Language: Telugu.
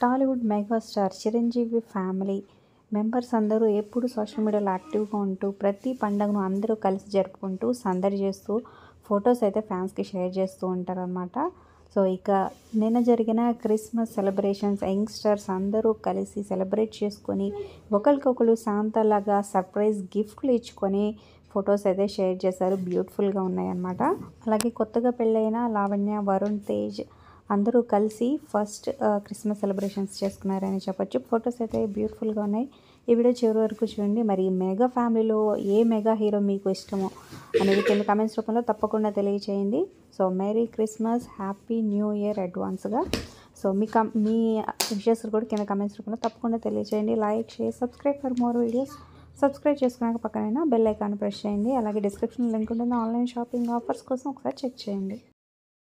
Tollywood megastar Chiranjeevi family members అందరూ ఎప్పుడు సోషల్ మీడియాలో యాక్టివ్గా ఉంటూ ప్రతి పండుగను అందరూ కలిసి జరుపుకుంటూ సందడి చేస్తూ ఫొటోస్ అయితే ఫ్యాన్స్కి షేర్ చేస్తూ ఉంటారనమాట. సో ఇక నిన్న జరిగిన క్రిస్మస్ సెలబ్రేషన్స్ యంగ్స్టర్స్ అందరూ కలిసి సెలబ్రేట్ చేసుకొని ఒకరికొకరు శాంతలాగా సర్ప్రైజ్ గిఫ్ట్లు ఇచ్చుకొని ఫొటోస్ అయితే షేర్ చేశారు. బ్యూటిఫుల్గా ఉన్నాయన్నమాట. అలాగే కొత్తగా పెళ్ళైన లావణ్య, వరుణ్ తేజ్ అందరూ కలిసి ఫస్ట్ క్రిస్మస్ సెలబ్రేషన్స్ చేసుకున్నారని చెప్పొచ్చు. ఫొటోస్ అయితే బ్యూటిఫుల్గా ఉన్నాయి. ఈ వీడియో చివరి వరకు చూడండి. మరి మెగా ఫ్యామిలీలో ఏ మెగా హీరో మీకు ఇష్టమో అనేది కింద కామెంట్స్ రూపంలో తప్పకుండా తెలియచేయండి. So merry Christmas, happy new year అడ్వాన్స్గా. సో మీ విషెస్ కూడా కింద కామెంట్స్ రూపంలో తప్పకుండా తెలియచేయండి. Like, share, subscribe for more videos. Subscribe చేసుకున్నాక పక్కనైనా బెల్ ఐకాన్ ప్రెస్ చేయండి. అలాగే డిస్క్రిప్షన్ లింక్ ఉంటుంది. ఆన్లైన్ షాపింగ్ ఆఫర్స్ కోసం ఒకసారి చెక్ చేయండి.